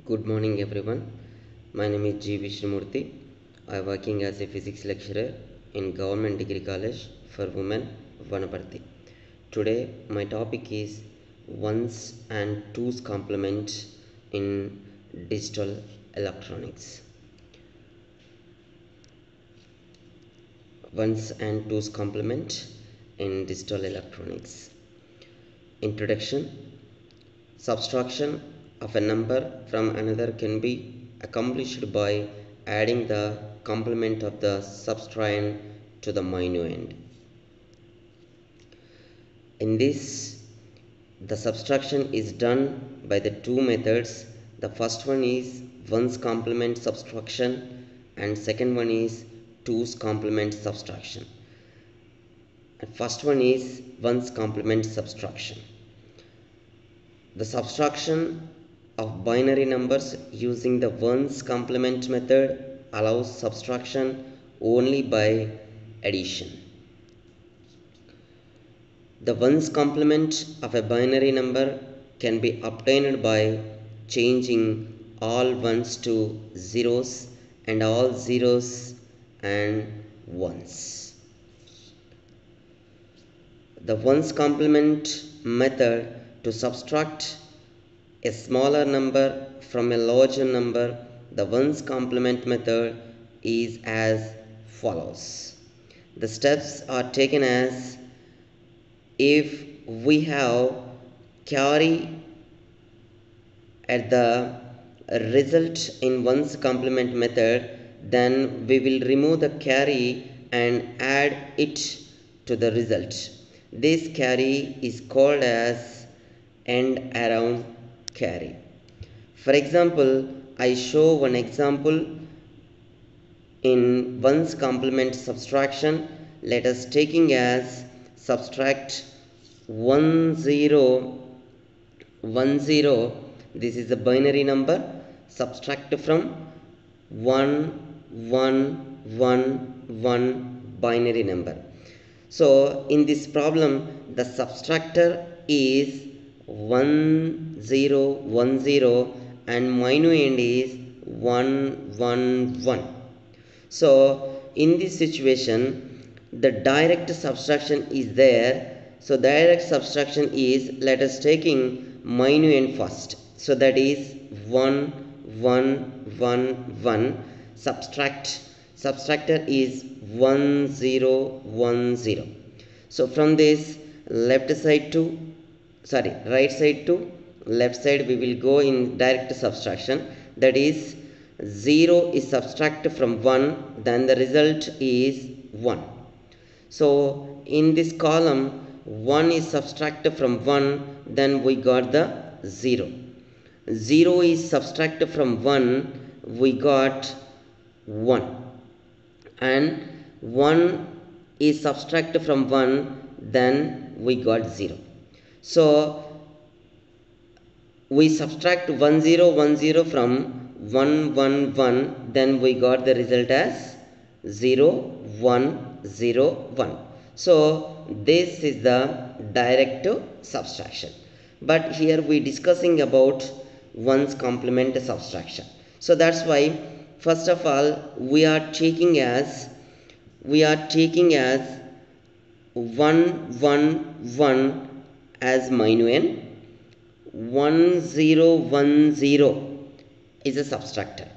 Good morning everyone. My name is G. Vishnumurthy. I am working as a physics lecturer in Government Degree College for Women, Vanaparthi. Today my topic is ones and twos complement in digital electronics. Ones and twos complement in digital electronics. Introduction. Subtraction of a number from another can be accomplished by adding the complement of the subtrahend to the minuend. In this, the subtraction is done by the two methods. The first one is ones complement subtraction and second one is twos complement subtraction. And first one is ones complement subtraction. The subtraction of binary numbers using the ones complement method allows subtraction only by addition. The ones complement of a binary number can be obtained by changing all ones to zeros and all zeros and ones. The ones complement method to subtract a smaller number from a larger number, the ones complement method is as follows. The steps are taken as: if we have carry at the result in ones complement method, then we will remove the carry and add it to the result. This carry is called as end around carry. For example, I show one example in ones complement subtraction. Let us taking as subtract 1 0 1 0. This is a binary number. Subtract from 1 1 1 1 binary number. So in this problem, the subtractor is 1 0 1 0 and minuend is 1 1 1. So in this situation, the direct subtraction is there. So direct subtraction is, let us taking minuend first. So that is 1 1 1 1. Subtractor is 1 0 1 0. So from this right side to left side we will go in direct subtraction. That is 0 is subtracted from 1, then the result is 1. So in this column 1 is subtracted from 1, then we got the 0. 0 is subtracted from 1, we got 1. And 1 is subtracted from 1, then we got 0. So we subtract 1 0 1 0 from 1 1 1, then we got the result as 0 1 0 1. So this is the direct subtraction. But here we discussing about ones complement subtraction. So that's why first of all we are taking as 1 1 1 as minuend. 1 0 1 0 is a subtractor.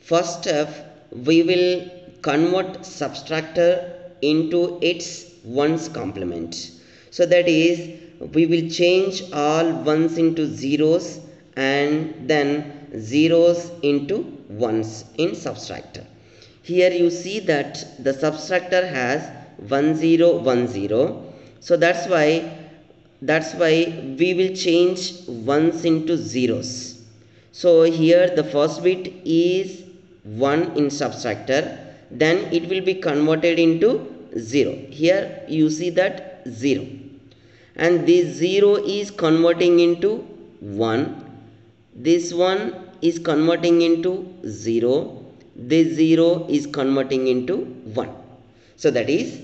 First step, we will convert subtractor into its ones complement. So that is, we will change all ones into zeros and then zeros into ones in subtractor. Here you see that the subtractor has 1 0 1 0. So that's why we will change ones into zeros. So here the first bit is 1 in subtractor, then it will be converted into 0. Here you see that 0, and this 0 is converting into 1, this one is converting into 0, this 0 is converting into 1. So that is,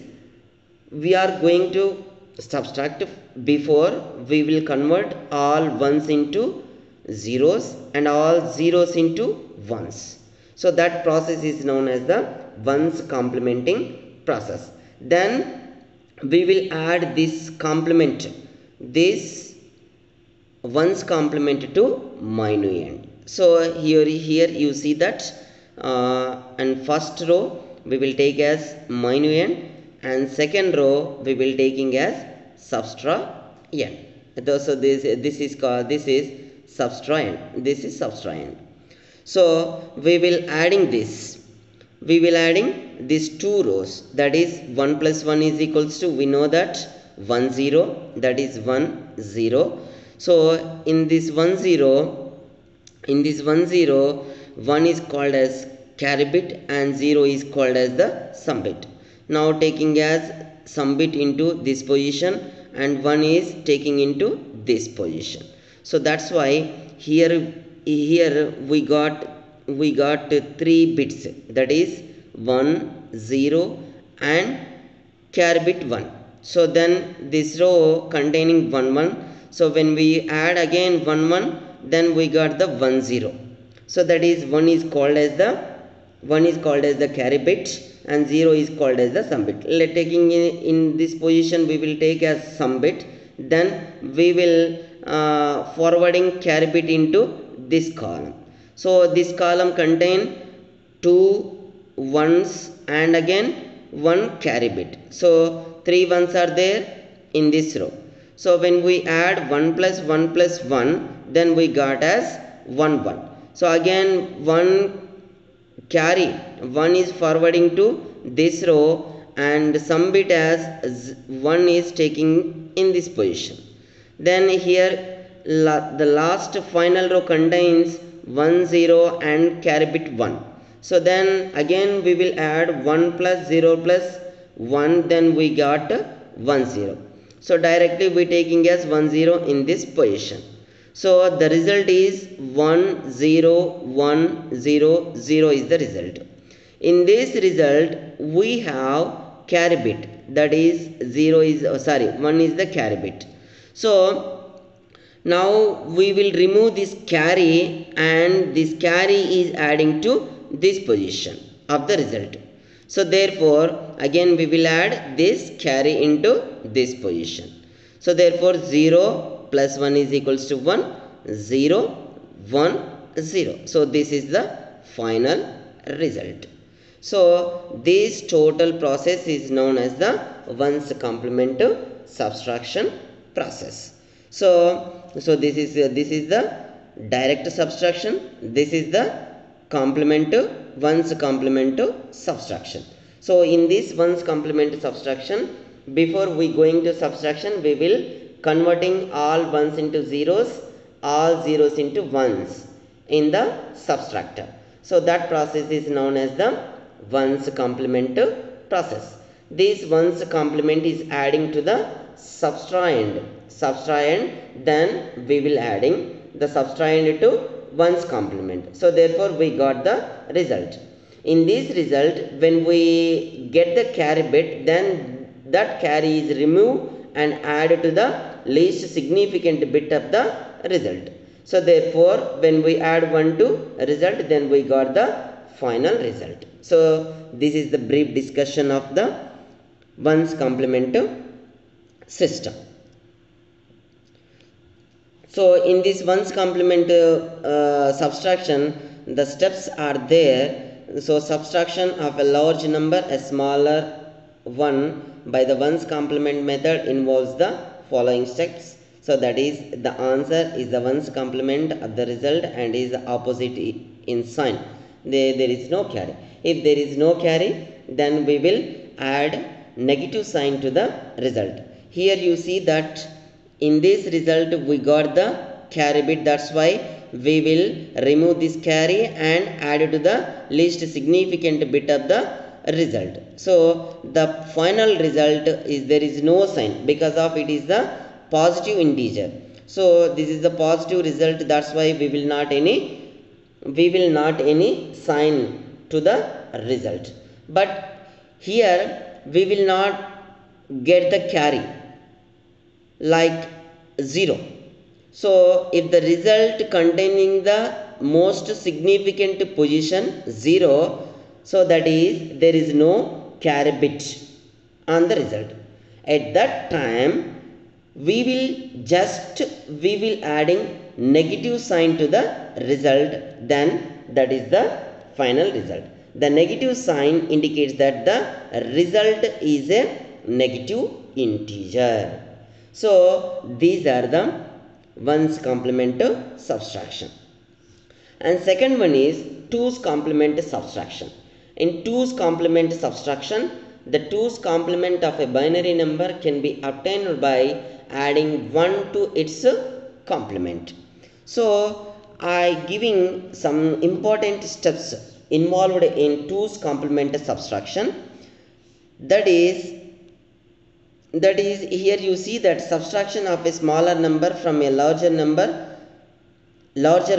we are going to subtract. Before we will convert all ones into zeros and all zeros into ones. So that process is known as the ones complementing process. Then we will add this complement, this ones complement to minuend. So here you see that and first row we will take as minuend and second row we will taking as subtrahend. So this is called, this is subtrahend, this is subtrahend. So we will adding this, we will adding these two rows, that is 1 plus 1 is equals to, we know that 1 0, that is 1 0. So in this 1 0, in this 1 0, 1 is called as carry bit and 0 is called as the sum bit. Now taking as sum bit into this position and 1 is taking into this position. So that's why here we got 3 bits, that is 1 0 and carry bit 1. So then this row containing 1 1. So when we add again 1 1, then we got the 1 0. So that is 1 is called as the carry bit and 0 is called as the sum bit. Taking in this position we will take as sum bit, then we will forwarding carry bit into this column. So this column contain 2 ones and again 1 carry bit. So 3 ones are there in this row. So when we add 1 plus 1 plus 1, then we got as 1 1. So again 1 carry, 1 is forwarding to this row and sum bit as 1 is taking in this position. Then here the last final row contains 1 0 and carry bit 1. So then again we will add 1 plus 0 plus 1, then we got 1 0. So directly we taking as 1 0 in this position. So the result is 1 0 1 0 0 is the result. In this result we have carry bit, that is 0 is 1 is the carry bit. So now we will remove this carry and this carry is adding to this position of the result. So therefore again we will add this carry into this position. So therefore 0 plus 1 is equals to 1 0 1 0. So this is the final result. So this total process is known as the ones complement subtraction process. So this is the direct subtraction, this is the complement ones complement subtraction. So in this ones complement subtraction, before we going to subtraction, we will converting all ones into zeros, all zeros into ones in the subtractor. So that process is known as the ones complement process. This ones complement is adding to the subtrahend, then we will adding the subtrahend to ones complement. So therefore we got the result. In this result, when we get the carry bit, then that carry is removed and added to the least significant bit of the result. So therefore when we add 1 to result, then we got the final result. So this is the brief discussion of the ones complement system. So in this ones complement subtraction, the steps are there. So subtraction of a large number, a smaller one, by the ones complement method involves the following steps. So that is, the answer is the ones complement of the result and is the opposite in sign. There is no carry. If there is no carry, then we will add negative sign to the result. Here you see that in this result we got the carry bit, that's why we will remove this carry and add to the least significant bit of the result. So the final result is, there is no sign because of it is the positive integer. So this is the positive result, that's why we will not any sign to the result. But here we will not get the carry like 0. So if the result containing the most significant position 0, so that is there is no carry bit on the result. At that time we will adding negative sign to the result, then that is the final result. The negative sign indicates that the result is a negative integer. So these are the one's complement subtraction. And second one is 2's complement subtraction. In 2's complement subtraction, the 2's complement of a binary number can be obtained by adding 1 to its complement. So I giving some important steps involved in 2's complement subtraction. That is here you see that subtraction of a smaller number from a larger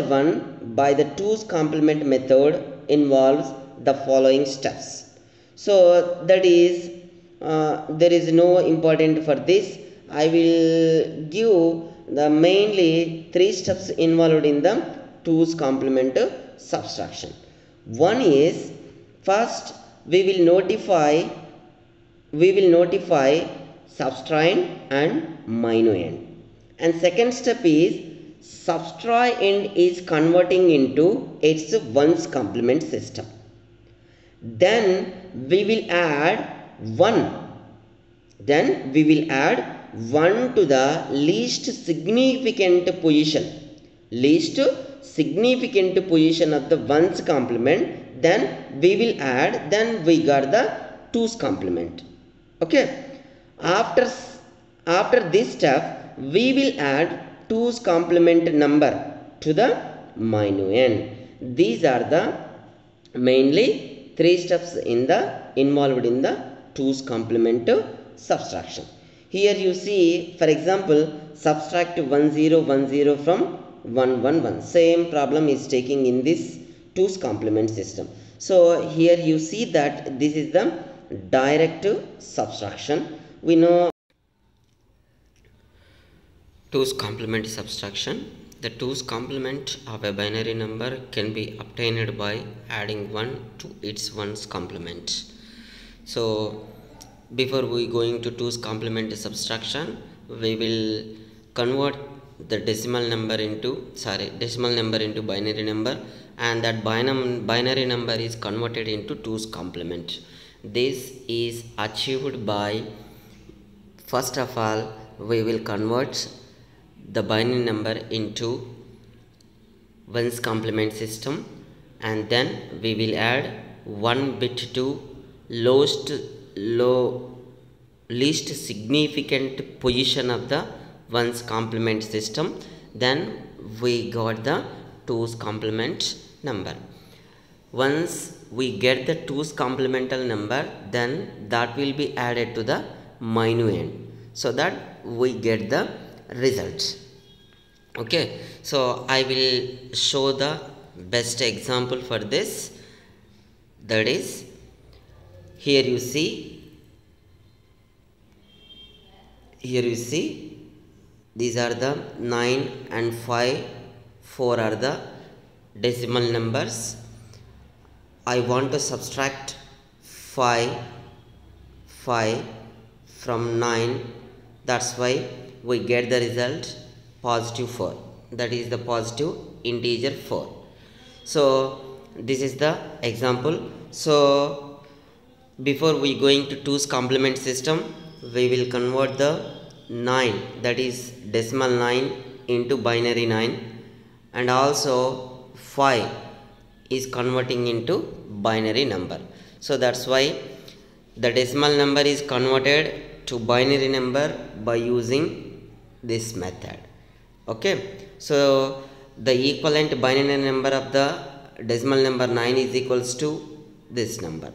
one by the 2's complement method involves the following steps. So that is there is no important for this. I will give the mainly 3 steps involved in the 2's complement subtraction. One is, first we will notify subtrahend and minuend. And second step is subtrahend is converting into its ones complement system. Then we will add 1. Then we will add 1 to the least significant position. Least significant position of the ones complement. Then we will add. Then we got the 2's complement. Okay. After this step, we will add 2's complement number to the minuend. These are the mainly 3 steps involved in the 2's complement subtraction. Here you see, for example, subtract 1010 from 111. Same problem is taking in this 2's complement system. So here you see that this is the direct subtraction. We know 2's complement subtraction. The 2's complement of a binary number can be obtained by adding 1 to its ones complement. So before we going to 2's complement subtraction, we will convert the decimal number into binary number, and that binary number is converted into 2's complement. This is achieved by, first of all, we will convert the binary number into ones complement system, and then we will add 1 bit to least significant position of the ones complement system. Then we got the 2's complement number. Once we get the 2's complemental number, then that will be added to the minuend, so that we get the results. Okay, so I will show the best example for this. That is, here you see these are the 9 and 5, 4 are the decimal numbers. I want to subtract 5 from 9. That's why we get the result positive 4. That is the positive integer 4. So this is the example. So before we going to 2's complement system, we will convert the 9, that is decimal 9, into binary 9, and also 5 is converting into binary number. So that's why the decimal number is converted to binary number by using this method. Okay, so the equivalent binary number of the decimal number 9 is equals to this number.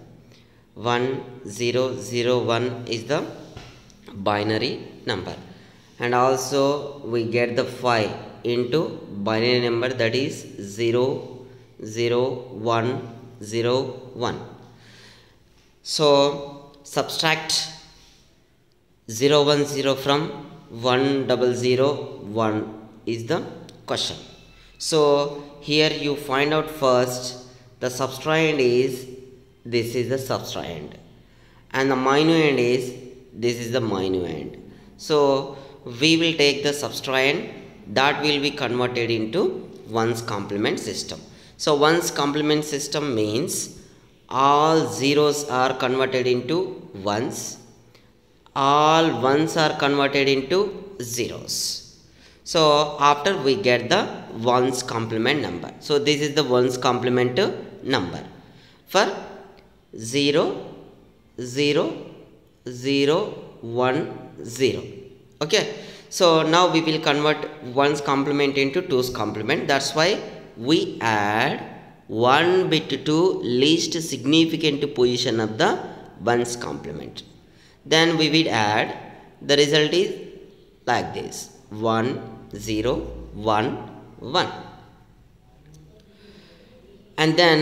1001 is the binary number, and also we get the 5 into binary number, that is 00101. So subtract 010 from 1001 is the question. So here you find out first the subtrahend is, this is the subtrahend, and the minuend is, this is the minuend. So we will take the subtrahend, that will be converted into ones complement system. So ones complement system means all zeros are converted into ones, all ones are converted into zeros. So after we get the ones complement number. So this is the ones complement number for 0 0 0 1 0. Okay, so now we will convert ones complement into twos complement. That's why we add one bit to least significant position of the ones complement. Then we will add, the result is like this: 1 0 1 1, and then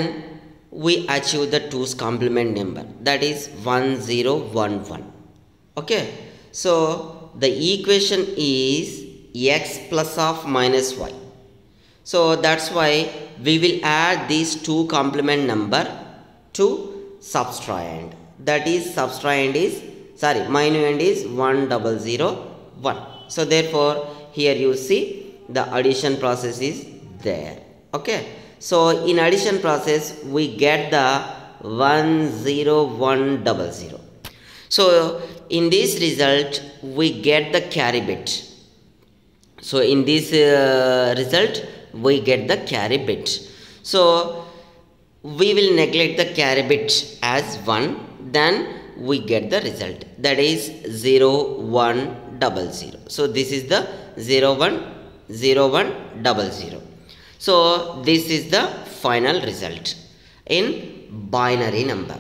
we achieve the twos complement number, that is 1 0 1 1. Okay, so the equation is x plus of minus y. So that's why we will add these two complement number to subtrahend. That is subtrahend is, sorry, minuend is 1 0 0 1. So therefore here you see the addition process is there. Okay, so in addition process we get the 1 0 1 0 0. So in this result we get the carry bit. So in this result we get the carry bit. So we will neglect the carry bit as 1, then we get the result, that is 0 1 0 0. So this is the 0 1 0 1 0 0. So this is the final result in binary number.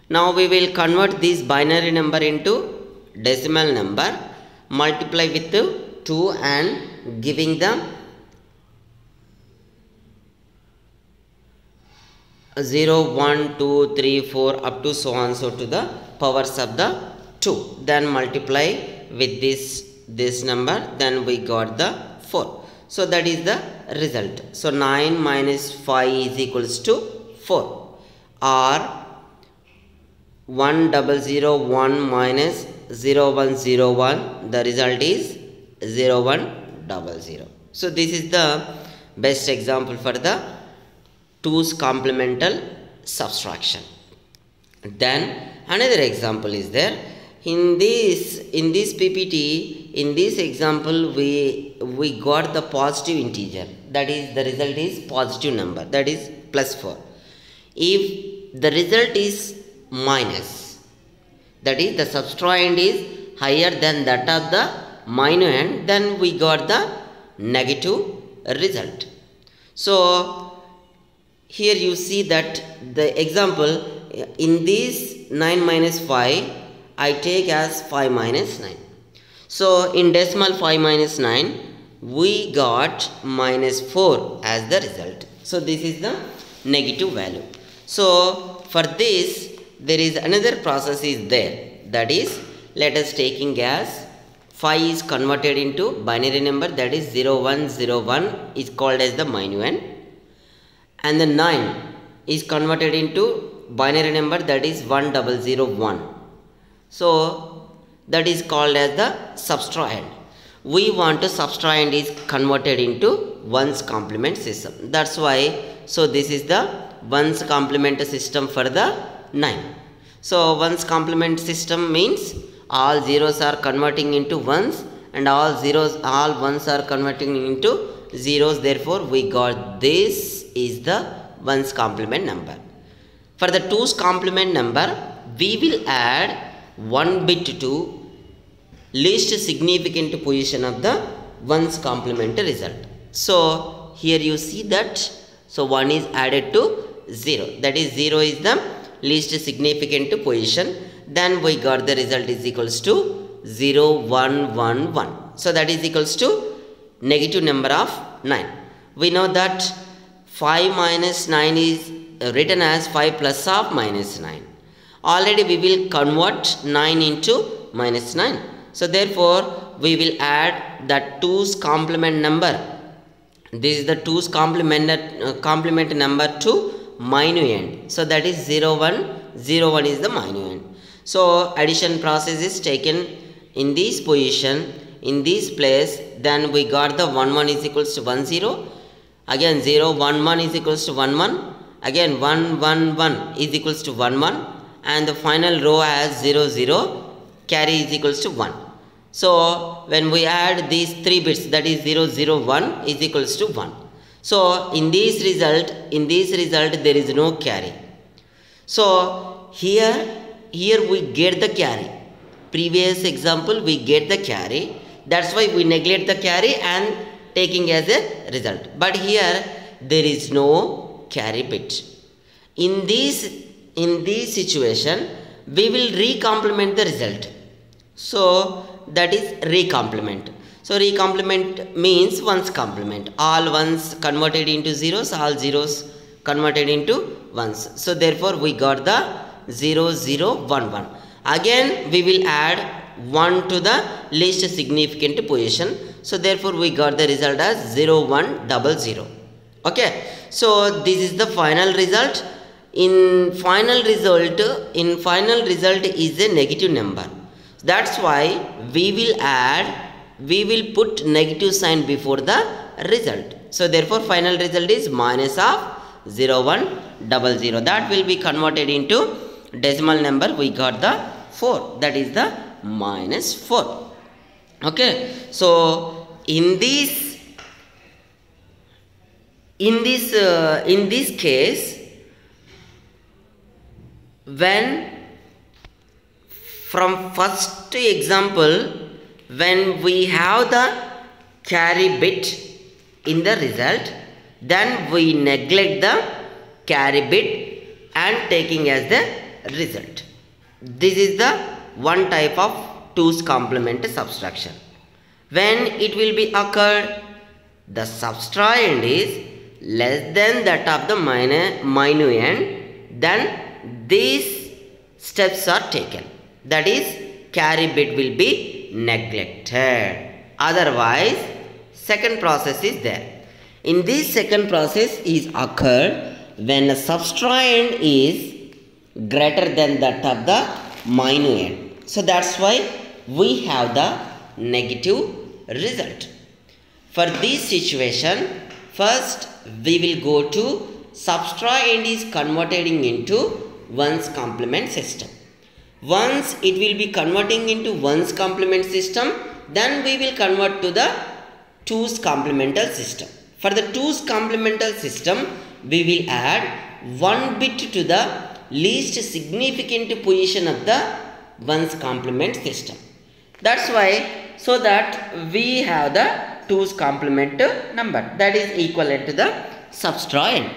Now we will convert this binary number into decimal number, multiply with 2 and giving the 0 1 2 3 4 up to so on so to the powers of the 2, then multiply with this number, then we got the 4. So that is the result. So 9 minus 5 is equals to 4, or 1 0 0 1 minus 0 1 0 1, the result is 0 1 0 0. So this is the best example for the twos complemental subtraction. Then another example is there. In this PPT, in this example we got the positive integer, that is the result is positive number, that is plus 4. If the result is minus, that is the subtrahend is higher than that of the minuend, then we got the negative result. So here you see that the example, in this 9 minus 5 I take as 5 minus 9. So in decimal 5 minus 9 we got minus 4 as the result. So this is the negative value. So for this there is another process is there, that is, let us taking as 5 is converted into binary number, that is 0 1 0 1 is called as the minuend, and the 9 is converted into binary number, that is 1 0 0 1. So that is called as the subtrahend. We want to subtrahend is converted into ones complement system. That's why, so this is the ones complement system for the 9. So ones complement system means all zeros are converting into ones and all ones are converting into zeros. Therefore we got this is the ones complement number. For the twos complement number we will add one bit to least significant position of the ones complement result. So here you see that, so 1 is added to 0, that is 0 is the least significant position, then we got the result is equals to 0 1 1 1. So that is equals to negative number of 9. We know that 5 minus 9 is written as 5 plus of minus 9. Already we will convert 9 into minus 9. So therefore we will add the 2's complement number. This is the 2's complement number to minuend. So that is 0 1 0 1 is the minuend. So addition process is taken in this position, in this place. Then we got the 1 1 is equals to 1 0. Again 0 1 1 is equals to 1 1. Again 1 1 1 is equals to 1 1. And the final row has 0 0. Carry is equals to 1. So when we add these 3 bits, that is 0 0 1 is equals to 1. So in this result there is no carry. So here we get the carry. Previous example we get the carry. That's why we neglect the carry and taking as a result. But here there is no carry bit. In this situation we will recomplement the result. So that is recomplement. So recomplement means ones complement. All ones converted into zeros, all zeros converted into ones. So therefore we got the 0 0 1 1. Again we will add 1 to the least significant position. So therefore we got the result as 0 1 0 0. Okay. So this is the final result. In final result is a negative number. That's why we will put negative sign before the result. So therefore final result is minus of 0 1 0 0. That will be converted into decimal number. We got the 4. That is the minus 4. Okay. So in this case, when from first example, when we have the carry bit in the result, then we neglect the carry bit and taking as the result. This is the one type of 2's complement subtraction. When it will be occurred, the subtrahend is less than that of the minuend, then these steps are taken. That is, carry bit will be neglected. Otherwise, second process is there. In this second process is occurred when the subtrahend is greater than that of the minuend. So that's why we have the negative result. For this situation, first we will go to subtrahend is converting into ones complement system. Once it will be converting into ones complement system, then we will convert to the 2's complemental system. For the 2's complemental system, we will add 1 bit to the least significant position of the ones complement system. That's why, so that we have the 2's complement number, that is equivalent to the subtrahend.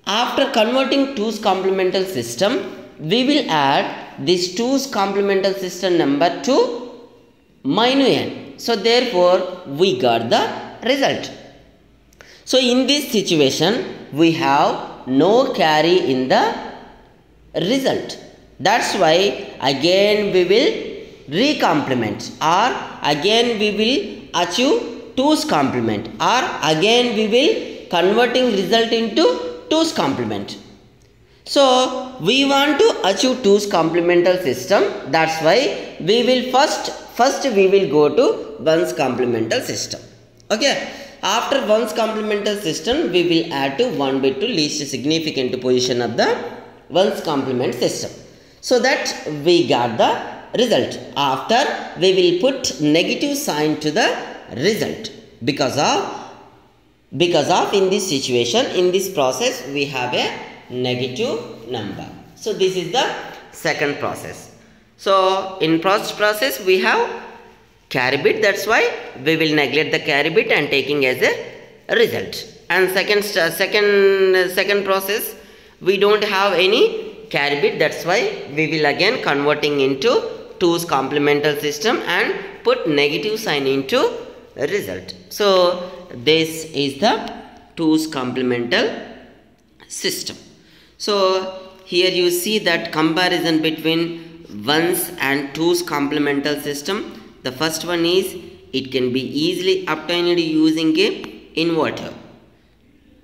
After converting 2's complemental system, we will add this 2's complemental system number to minuend. So therefore we got the result. So in this situation we have no carry in the result. That's why again we will recomplement, or again we will achieve 2's complement, or again we will converting result into 2's complement. So we want to achieve 2's complemental system. That's why we will first we will go to ones complemental system. Okay. After ones complemental system, we will add to 1 bit to least significant position of the ones complement system. So that we got the result. After we will put negative sign to the result because of in this situation, in this process we have a negative number. So this is the second process. So in first process we have carry bit, that's why we will neglect the carry bit and taking as a result. And second process we don't have any carry bit, that's why we will again converting into 2's complemental system and put negative sign into result. So this is the 2's complemental system. So here you see that comparison between ones and 2's complemental system. The first one is it can be easily obtained using a inverter.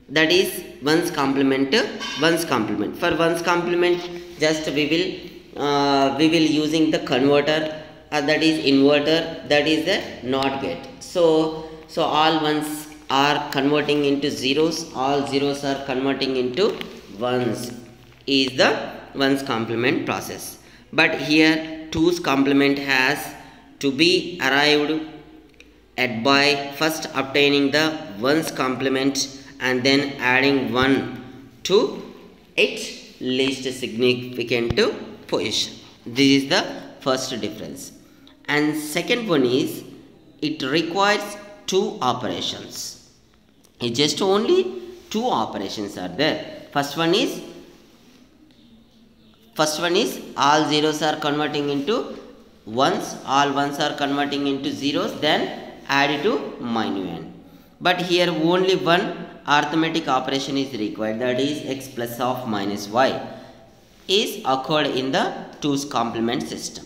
That is one's complement. For one's complement, just we will using the converter, that is inverter, that is the NOT gate. So all ones are converting into zeros, all zeros are converting into ones, is the ones complement process. But here 2's complement has to be arrived at by first obtaining the ones complement and then adding 1 to its least significant position. This is the first difference. And second one is it requires 2 operations. It's just only 2 operations are there. First one is all zeros are converting into ones, all ones are converting into zeros, then add to -n. But here only one arithmetic operation is required, that is x plus of minus y is occurred in the 2's complement system.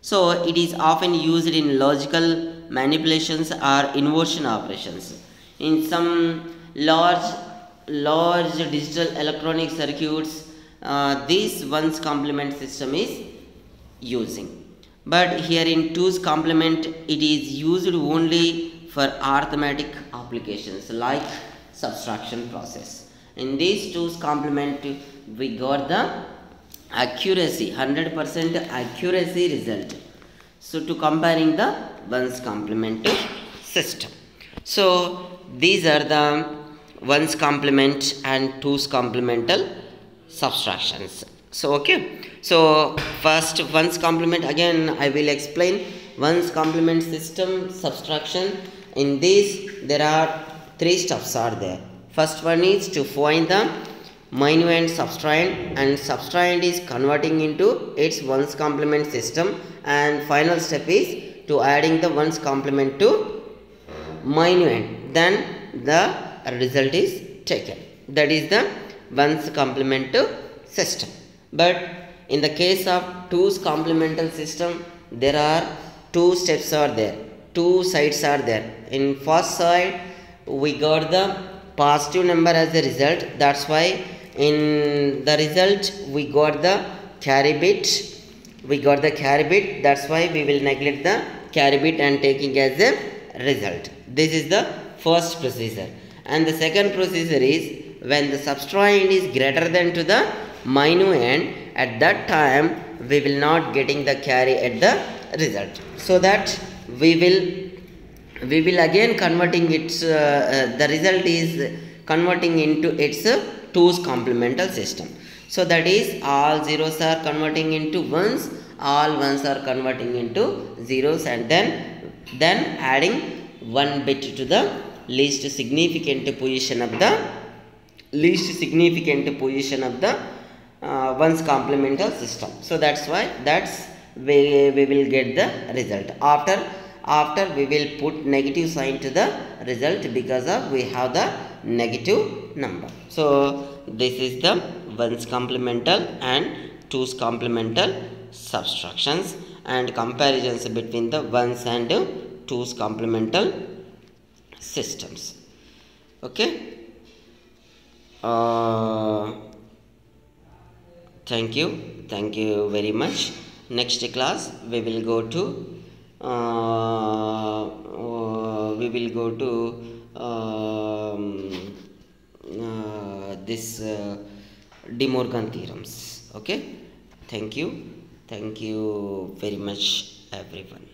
So it is often used in logical manipulations or inversion operations. In some large digital electronic circuits, this one's complement system is using. But here in 2's complement, it is used only for arithmetic applications like subtraction process. In these 2's complement, we got the accuracy, 100% accuracy result. So to comparing the one's complement system. So these are the one's complement and 2's complemental subtractions. So okay, so first one's complement, again I will explain one's complement system subtraction. In this there are 3 steps are there. First one is to find the minuend subtrahend, and subtrahend is converting into its one's complement system, and final step is to adding the one's complement to minuend, then the result is taken. That is the one's complement system. But in the case of 2's complemental system, there are 2 steps are there, 2 sides are there. In first side we got the positive number as the result, that's why in the result we got the carry bit, that's why we will neglect the carry bit and taking as a result. This is the first procedure. And the second procedure is when the subtrahend is greater than to the minuend, at that time we will not getting the carry at the result, so that we will again converting its the result is converting into its 2's complemental system. So that is all zeros are converting into ones, all ones are converting into zeros, and then adding 1 bit to the least significant position of the one's complemental system. So that's why we will get the result. After we will put negative sign to the result because of we have the negative number. So this is the one's complemental and 2's complemental subtractions and comparisons between the ones and 2's complemental systems. Okay. Thank you very much. Next class we will go to this De Morgan theorems. Okay, thank you very much everyone.